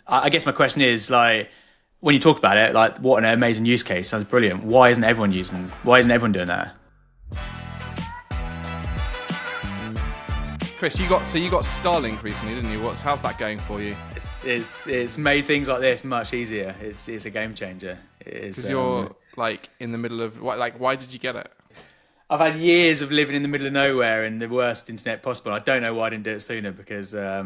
I guess my question is like, when you talk about it, like, what an amazing use case! Sounds brilliant. Why isn't everyone using? Why isn't everyone doing that? Chris, you got Starlink recently, didn't you? How's that going for you? It's made things like this much easier. It's a game changer. It is, Because you're like in the middle of why did you get it? I've had years of living in the middle of nowhere in the worst internet possible. I don't know why I didn't do it sooner because I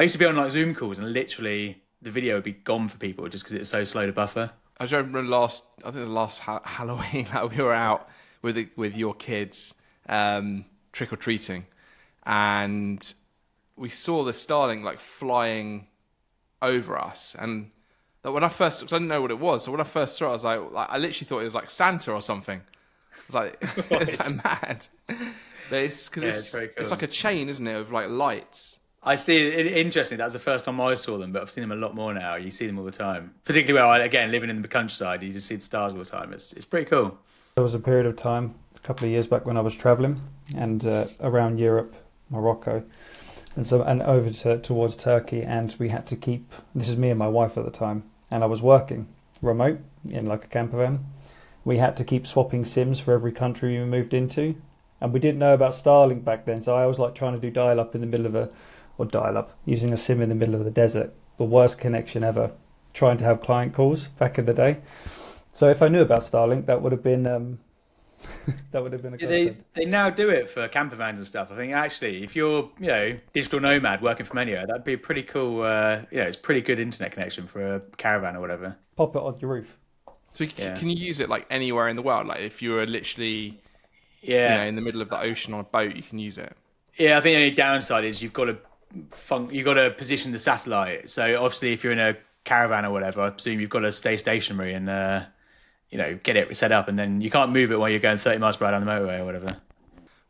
used to be on like Zoom calls and literally the video would be gone for people just because it's so slow to buffer. I remember the last Halloween that we were out with your kids trick or treating, and we saw the Starlink like flying over us, and when I first, cause I didn't know what it was, so when I first saw it, I was like I literally thought it was like Santa or something. I was like, it's like mad. But it's because it's like a chain, isn't it, of like lights. I see. Interesting. That was the first time I saw them, but I've seen them a lot more now. You see them all the time, particularly where again living in the countryside, you just see the stars all the time. It's pretty cool. There was a period of time, a couple of years back, when I was travelling and around Europe, Morocco, and over towards Turkey, and we had to keep. This is me and my wife at the time, and I was working remote in like a camper van. We had to keep swapping SIMs for every country we moved into, and we didn't know about Starlink back then. So I was like trying to do dial-up in the middle of using a SIM in the middle of the desert, the worst connection ever. Trying to have client calls back in the day. So if I knew about Starlink, that would have been that would have been a godsend. They now do it for camper vans and stuff. I think actually, if you're digital nomad working from anywhere, that'd be a pretty cool. It's pretty good internet connection for a caravan or whatever. Pop it on your roof. So can you use it like anywhere in the world? Like if you were literally in the middle of the ocean on a boat, you can use it. Yeah, I think the only downside is you've got to position the satellite. So obviously, if you're in a caravan or whatever, I presume you've got to stay stationary and get it set up, and then you can't move it while you're going 30 miles per hour down the motorway or whatever.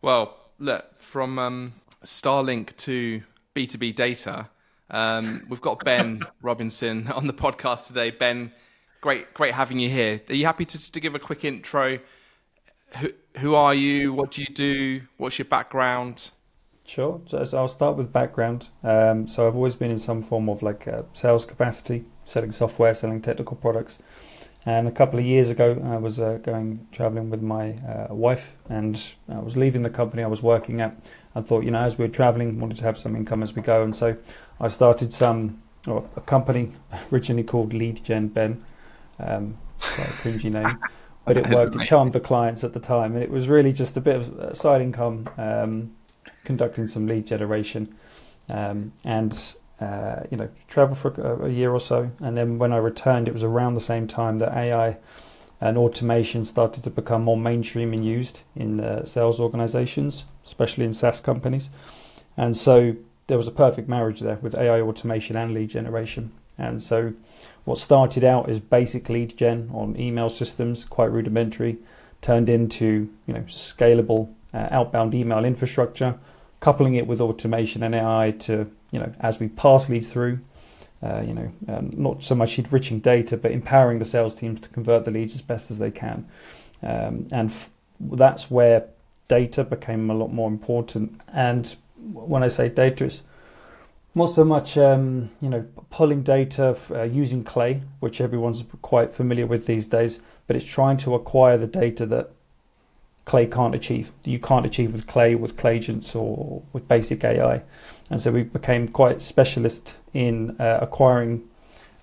Well, look, from Starlink to B2B data, we've got Ben Robinson on the podcast today. Ben, great having you here. Are you happy to give a quick intro? Who are you? What do you do? What's your background? Sure. So I'll start with background. So I've always been in some form of like sales capacity, selling software, selling technical products. And a couple of years ago, I was traveling with my wife, and I was leaving the company I was working at. I thought, as we were traveling, wanted to have some income as we go. And so I started a company originally called Lead Gen Ben, quite a cringy name, but it worked. It charmed the clients at the time. And it was really just a bit of side income, conducting some lead generation, and travel for a year or so. And then when I returned, it was around the same time that AI and automation started to become more mainstream and used in sales organizations, especially in SaaS companies. And so there was a perfect marriage there with AI automation and lead generation. And so what started out as basic lead gen on email systems, quite rudimentary, turned into scalable outbound email infrastructure, coupling it with automation and AI to as we pass leads through, not so much enriching data, but empowering the sales teams to convert the leads as best as they can. That's where data became a lot more important. And when I say data, it's not so much, pulling data using Clay, which everyone's quite familiar with these days, but it's trying to acquire the data that Clay can't achieve. You can't achieve with Clay agents or with basic AI. And so we became quite specialist in acquiring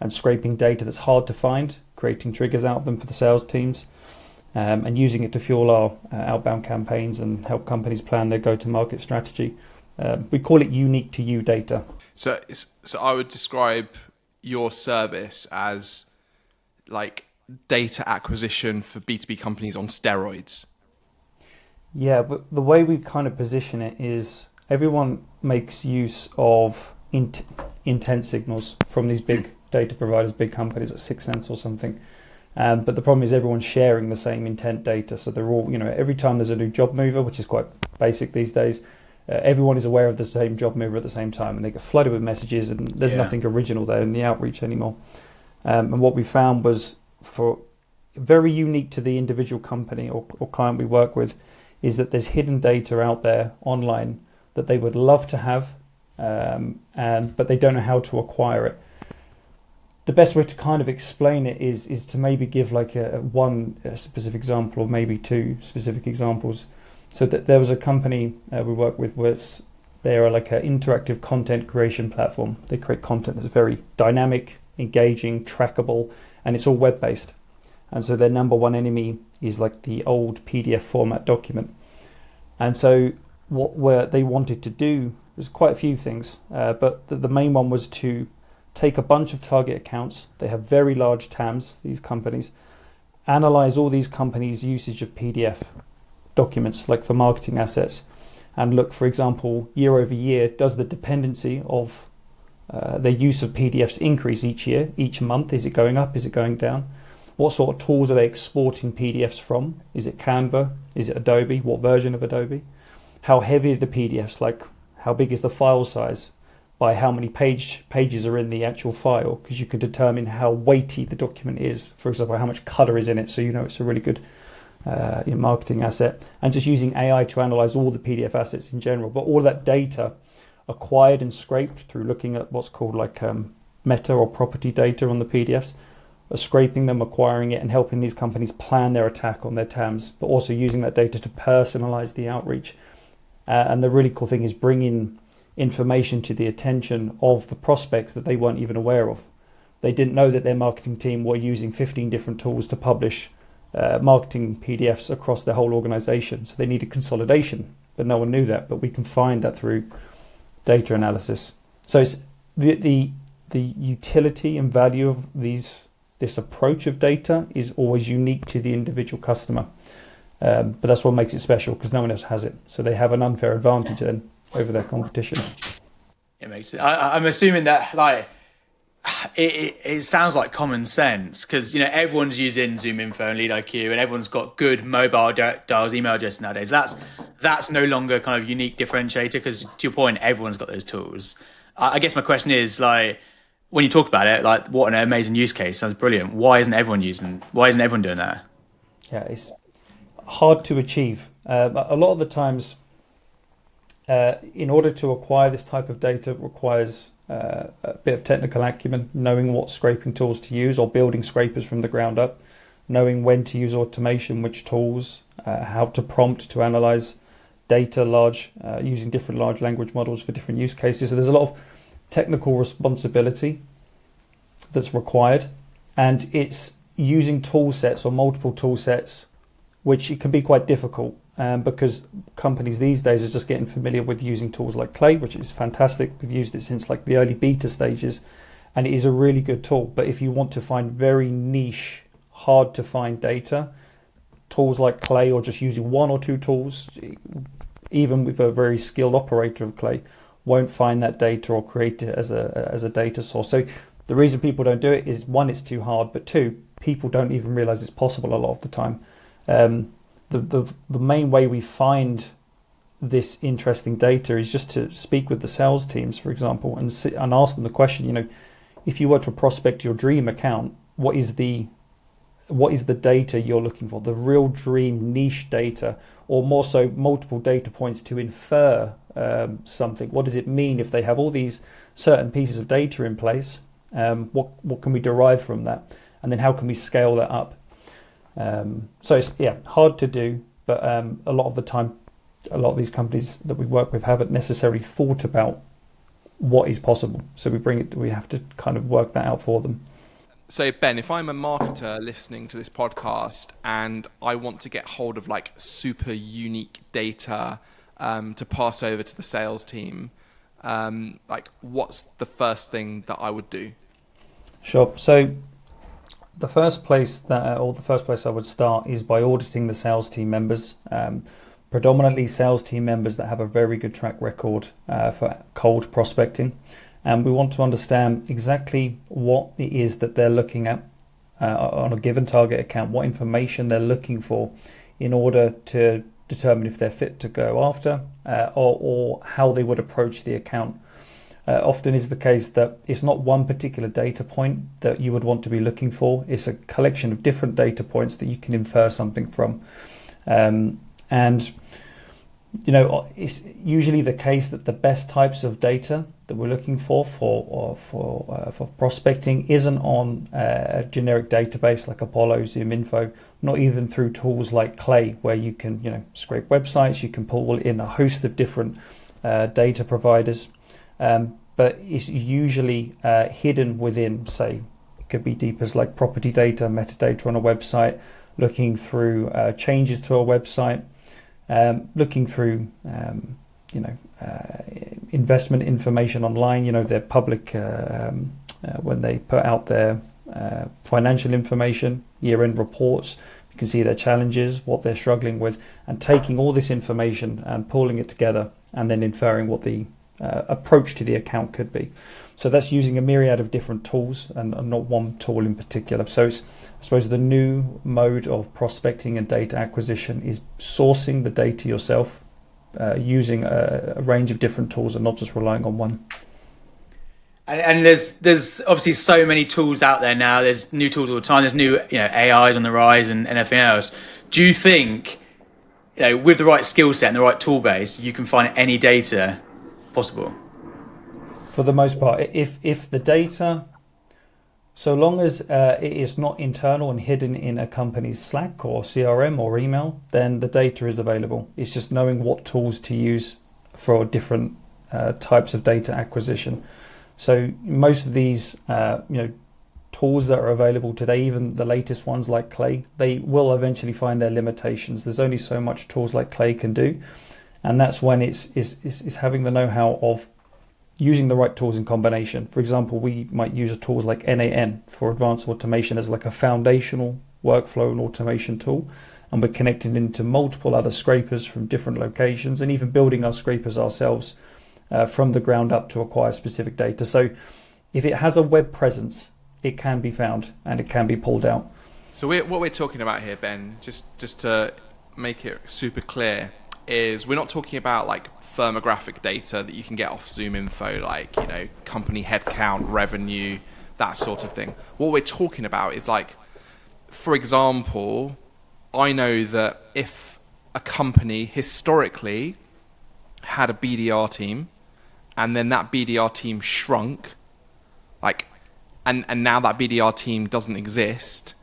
and scraping data that's hard to find, creating triggers out of them for the sales teams, and using it to fuel our outbound campaigns and help companies plan their go-to-market strategy. We call it unique to you data. So I would describe your service as like data acquisition for B2B companies on steroids. Yeah, but the way we kind of position it is everyone makes use of intent signals from these big data providers, big companies like 6sense or something. But the problem is everyone's sharing the same intent data. So they're all, every time there's a new job mover, which is quite basic these days, everyone is aware of the same job mover at the same time, and they get flooded with messages, and there's nothing original there in the outreach anymore. And what we found was, for very unique to the individual company or client we work with, is that there's hidden data out there online that they would love to have but they don't know how to acquire it. The best way to kind of explain it is to maybe give like a specific example, or maybe two specific examples. So that there was a company we work with where they are like an interactive content creation platform. They create content that's very dynamic, engaging, trackable, and it's all web-based. And so their number one enemy is like the old PDF format document. And so what they wanted to do was quite a few things, but the main one was to take a bunch of target accounts. They have very large TAMs, these companies, analyze all these companies' usage of PDF documents, like for marketing assets, and look, for example, year over year, does the dependency of their use of PDFs increase each year, each month? Is it going up? Is it going down? What sort of tools are they exporting PDFs from? Is it Canva? Is it Adobe? What version of Adobe? How heavy are the PDFs? Like, how big is the file size? By how many pages are in the actual file? Because you can determine how weighty the document is. For example, how much color is in it, so you know it's a really good marketing asset. And just using AI to analyze all the PDF assets in general. But all of that data acquired and scraped through looking at what's called like meta or property data on the PDFs, scraping them, acquiring it, and helping these companies plan their attack on their TAMs, but also using that data to personalize the outreach. And the really cool thing is bringing information to the attention of the prospects that they weren't even aware of. They didn't know that their marketing team were using 15 different tools to publish marketing PDFs across their whole organization. So they needed consolidation, but no one knew that. But we can find that through data analysis. So it's the utility and value of this approach of data is always unique to the individual customer. But that's what makes it special, because no one else has it. So they have an unfair advantage then over their competition. It makes it. I'm assuming that like it sounds like common sense, because everyone's using ZoomInfo and LeadIQ, and everyone's got good mobile dials, email addresses nowadays. That's no longer kind of unique differentiator, because to your point, everyone's got those tools. I guess my question is, like, when you talk about it, like, what an amazing use case, sounds brilliant. Why isn't everyone doing that? Yeah, it's hard to achieve. A lot of the times, in order to acquire this type of data, requires a bit of technical acumen, knowing what scraping tools to use, or building scrapers from the ground up, knowing when to use automation, which tools, how to prompt to analyze data using different large language models for different use cases. So there's a lot of technical responsibility that's required, and it's using tool sets or multiple tool sets, which it can be quite difficult, because companies these days are just getting familiar with using tools like Clay, which is fantastic. We've used it since like the early beta stages, and it is a really good tool. But if you want to find very niche, hard to find data, tools like Clay, or just using one or two tools, even with a very skilled operator of Clay, won't find that data or create it as a data source. So the reason people don't do it is, one, it's too hard, but two, people don't even realize it's possible a lot of the time. The main way we find this interesting data is just to speak with the sales teams, for example, and ask them the question, if you were to prospect your dream account, what is the data you're looking for, the real dream niche data, or more so multiple data points to infer something? What does it mean if they have all these certain pieces of data in place? What can we derive from that? And then how can we scale that up? So it's hard to do, but a lot of the time, a lot of these companies that we work with haven't necessarily thought about what is possible. So we have to kind of work that out for them. So Ben, if I'm a marketer listening to this podcast and I want to get hold of like super unique data to pass over to the sales team, like what's the first thing that I would do? Sure. So the first place I would start is by auditing the sales team members, predominantly sales team members that have a very good track record for cold prospecting. And we want to understand exactly what it is that they're looking at on a given target account, what information they're looking for in order to determine if they're fit to go after or how they would approach the account. Often is the case that it's not one particular data point that you would want to be looking for. It's a collection of different data points that you can infer something from. And It's usually the case that the best types of data that we're looking for prospecting isn't on a generic database like Apollo, ZoomInfo, not even through tools like Clay, where you can scrape websites, you can pull in a host of different data providers, but it's usually hidden within, say, it could be deep as like property data, metadata on a website, looking through changes to a website, looking through investment information online, their public when they put out their financial information, year-end reports, you can see their challenges, what they're struggling with, and taking all this information and pulling it together and then inferring what the approach to the account could be. So that's using a myriad of different tools and not one tool in particular. So it's, I suppose, the new mode of prospecting and data acquisition is sourcing the data yourself, using a range of different tools and not just relying on one. And there's obviously so many tools out there now. There's new tools all the time. There's new AIs on the rise and everything else. Do you think with the right skill set and the right tool base, you can find any data possible? For the most part, if the data, so long as it is not internal and hidden in a company's Slack or CRM or email, then the data is available. It's just knowing what tools to use for different types of data acquisition. So most of these tools that are available today, even the latest ones like Clay, they will eventually find their limitations. There's only so much tools like Clay can do, and that's when it's having the know-how of using the right tools in combination. For example, we might use tools like NAN for advanced automation as like a foundational workflow and automation tool, and we're connecting into multiple other scrapers from different locations and even building our scrapers ourselves from the ground up to acquire specific data. So if it has a web presence, it can be found and it can be pulled out. So what we're talking about here, Ben, just to make it super clear, is we're not talking about like firmographic data that you can get off ZoomInfo, like company headcount, revenue, that sort of thing. What we're talking about is like, for example, I know that if a company historically had a BDR team and then that BDR team shrunk, and now that BDR team doesn't exist,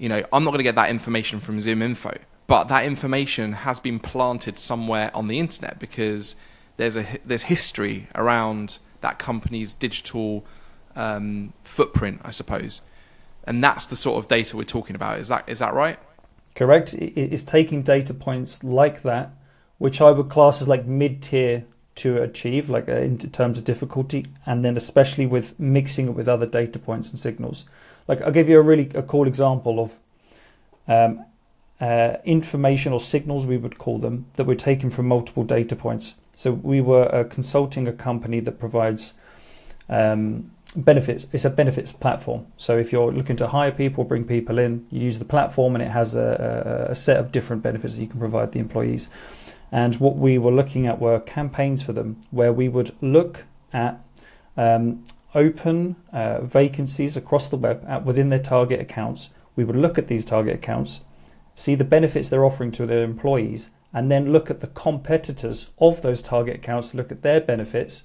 I'm not going to get that information from ZoomInfo. But that information has been planted somewhere on the internet because there's history around that company's digital footprint, I suppose, and that's the sort of data we're talking about. Is that right? Correct. It's taking data points like that, which I would class as like mid-tier to achieve, like in terms of difficulty, and then especially with mixing it with other data points and signals. Like I'll give you a cool example of information or signals, we would call them, that were taken from multiple data points. So we were consulting a company that provides benefits. It's a benefits platform. So if you're looking to hire people, bring people in, you use the platform and it has a set of different benefits that you can provide the employees. And what we were looking at were campaigns for them, where we would look at open vacancies across the web within their target accounts. We would look at these target accounts, see the benefits they're offering to their employees, and then look at the competitors of those target accounts, look at their benefits,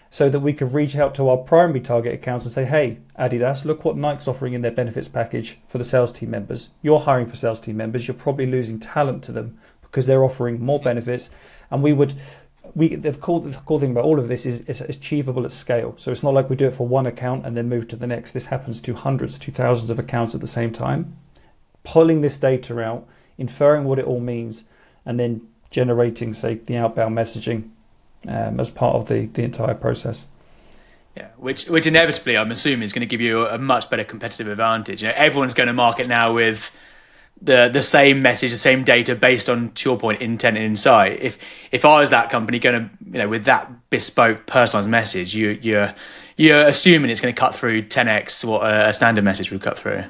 so that we could reach out to our primary target accounts and say, hey, Adidas, look what Nike's offering in their benefits package for the sales team members. You're hiring for sales team members. You're probably losing talent to them because they're offering more benefits. And the cool thing about all of this is it's achievable at scale. So it's not like we do it for one account and then move to the next. This happens to hundreds to thousands of accounts at the same time. Pulling this data out, inferring what it all means, and then generating, say, the outbound messaging as part of the entire process. Yeah, which inevitably, I'm assuming, is going to give you a much better competitive advantage. Everyone's going to market now with the same message, the same data, based on, to your point, intent and insight. If I was that company going to, with that bespoke, personalized message, you're assuming it's going to cut through 10x what a standard message would cut through.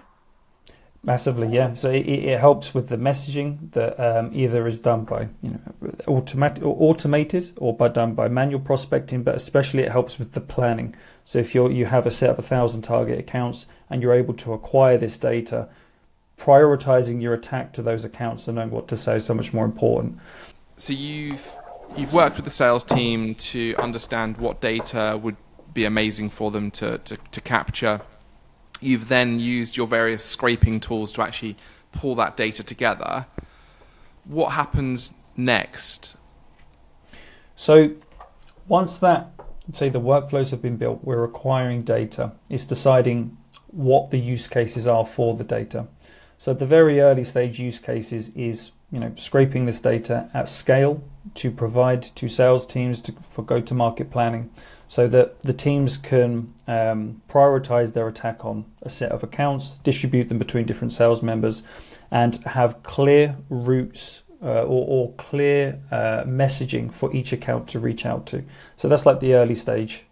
Massively, yeah. So it helps with the messaging that either is done by automated or done by manual prospecting, but especially it helps with the planning. So if you have a set of 1,000 target accounts and you're able to acquire this data, prioritizing your attack to those accounts and knowing what to say is so much more important. So you've worked with the sales team to understand what data would be amazing for them to capture. You've then used your various scraping tools to actually pull that data together. What happens next? So once that, say, the workflows have been built, we're acquiring data. It's deciding what the use cases are for the data. So the very early stage use cases is, scraping this data at scale to provide to sales teams for go-to-market planning, so that the teams can prioritize their attack on a set of accounts, distribute them between different sales members, and have clear routes or clear messaging for each account to reach out to. So that's like the early stage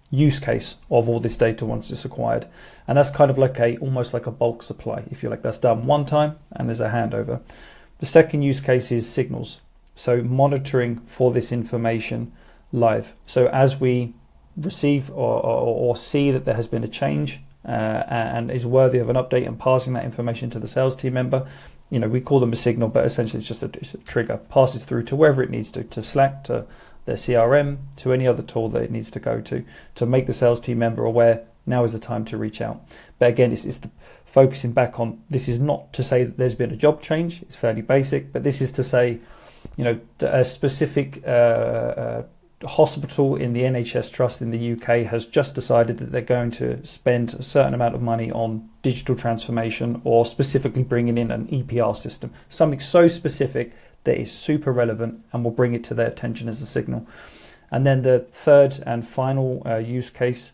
use case of all this data once it's acquired. And that's kind of like almost like a bulk supply, if you like. That's done one time and there's a handover. The second use case is signals. So monitoring for this information live. So as we receive or see that there has been a change and is worthy of an update, and passing that information to the sales team member, we call them a signal, but essentially it's just a trigger, passes through to wherever it needs to Slack, to their CRM, to any other tool that it needs to go to make the sales team member aware now is the time to reach out. But again, it's the focusing back on, this is not to say that there's been a job change, it's fairly basic, but this is to say, a specific hospital in the NHS Trust in the UK has just decided that they're going to spend a certain amount of money on digital transformation, or specifically bringing in an EPR system, something so specific that is super relevant, and will bring it to their attention as a signal. And then the third and final use case,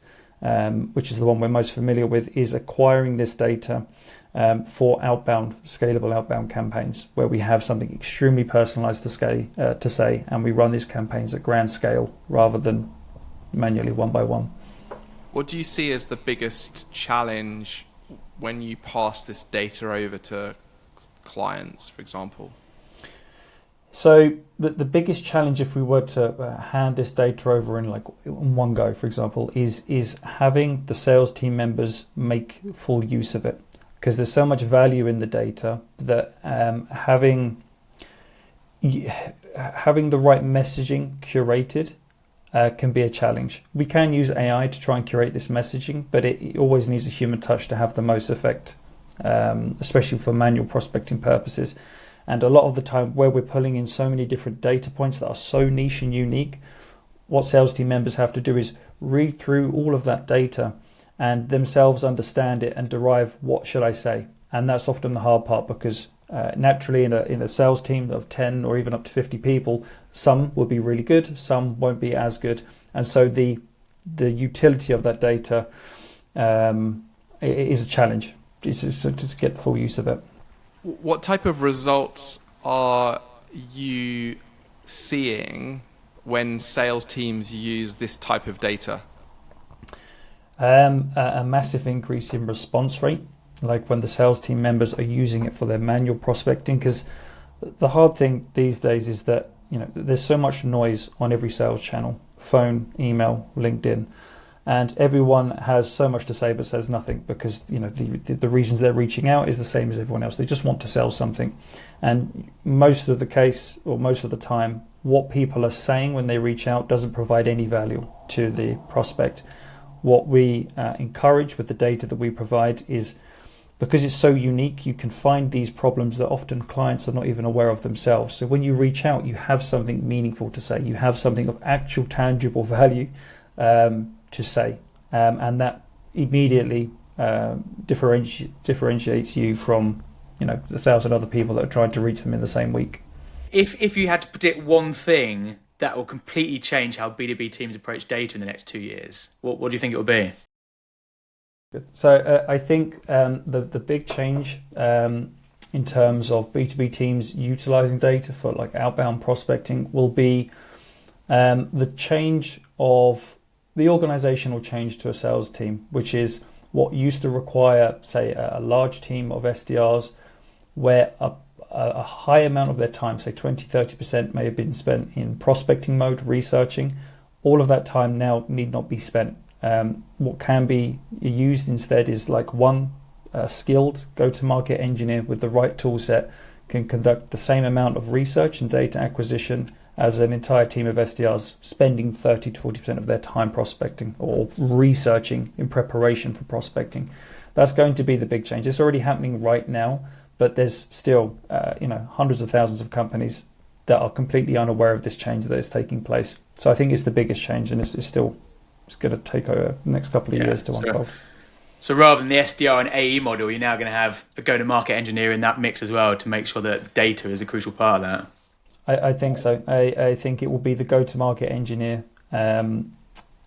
which is the one we're most familiar with, is acquiring this data for scalable outbound campaigns, where we have something extremely personalized to say, and we run these campaigns at grand scale rather than manually one by one. What do you see as the biggest challenge when you pass this data over to clients, for example? So the biggest challenge, if we were to hand this data over in one go, for example, is having the sales team members make full use of it, because there's so much value in the data that having the right messaging curated can be a challenge. We can use AI to try and curate this messaging, but it always needs a human touch to have the most effect, especially for manual prospecting purposes. And a lot of the time, where we're pulling in so many different data points that are so niche and unique, what sales team members have to do is read through all of that data and themselves understand it and derive, what should I say? And that's often the hard part, because naturally in a sales team of 10 or even up to 50 people, some will be really good, some won't be as good. And so the utility of that data is a challenge to get the full use of it. What type of results are you seeing when sales teams use this type of data? A massive increase in response rate, like when the sales team members are using it for their manual prospecting. Because the hard thing these days is that there's so much noise on every sales channel: phone, email, LinkedIn. And everyone has so much to say but says nothing, because the reasons they're reaching out is the same as everyone else. They just want to sell something. And most of the time, what people are saying when they reach out doesn't provide any value to the prospect. What we encourage with the data that we provide is, because it's so unique, you can find these problems that often clients are not even aware of themselves. So when you reach out, you have something meaningful to say. You have something of actual tangible value to say, and that immediately differentiates you from the 1,000 other people that are trying to reach them in the same week. If you had to predict one thing that will completely change how B2B teams approach data in the next 2 years, what do you think it will be? So I think the big change in terms of B2B teams utilizing data for outbound prospecting will be the change of the organizational change to a sales team, which is what used to require, say, a large team of SDRs, where a high amount of their time, say 20-30%, may have been spent in prospecting mode, researching. All of that time now need not be spent. What can be used instead is one skilled go-to-market engineer with the right tool set can conduct the same amount of research and data acquisition as an entire team of SDRs spending 30 to 40% of their time prospecting or researching in preparation for prospecting. That's going to be the big change. It's already happening right now, but there's still hundreds of thousands of companies that are completely unaware of this change that is taking place. So I think it's the biggest change, and it's going to take over the next couple of years to unfold. So rather than the SDR and AE model, you're now going to have a go-to-market engineer in that mix as well to make sure that data is a crucial part of that. I think so. I think it will be the go-to-market engineer, and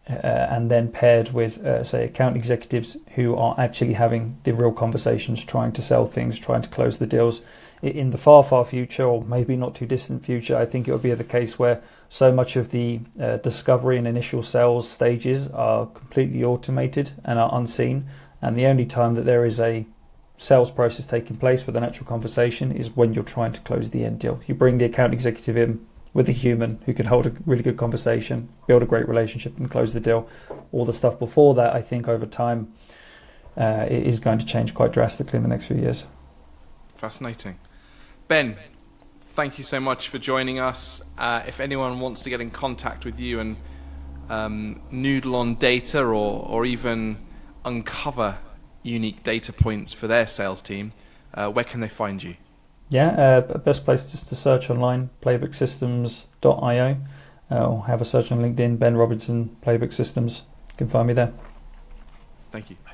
then paired with, say, account executives who are actually having the real conversations, trying to sell things, trying to close the deals. In the far, far future, or maybe not too distant future, I think it will be the case where so much of the discovery and initial sales stages are completely automated and are unseen. And the only time that there is a sales process taking place with an actual conversation is when you're trying to close the end deal. You bring the account executive in with a human who can hold a really good conversation, build a great relationship and close the deal. All the stuff before that, I think over time, it is going to change quite drastically in the next few years. Fascinating. Ben, thank you so much for joining us. If anyone wants to get in contact with you and noodle on data or even uncover unique data points for their sales team, where can they find you? Best place is to search online, playbooksystems.io, or have a search on LinkedIn, Ben Robinson, Playbook Systems. You can find me there. Thank you.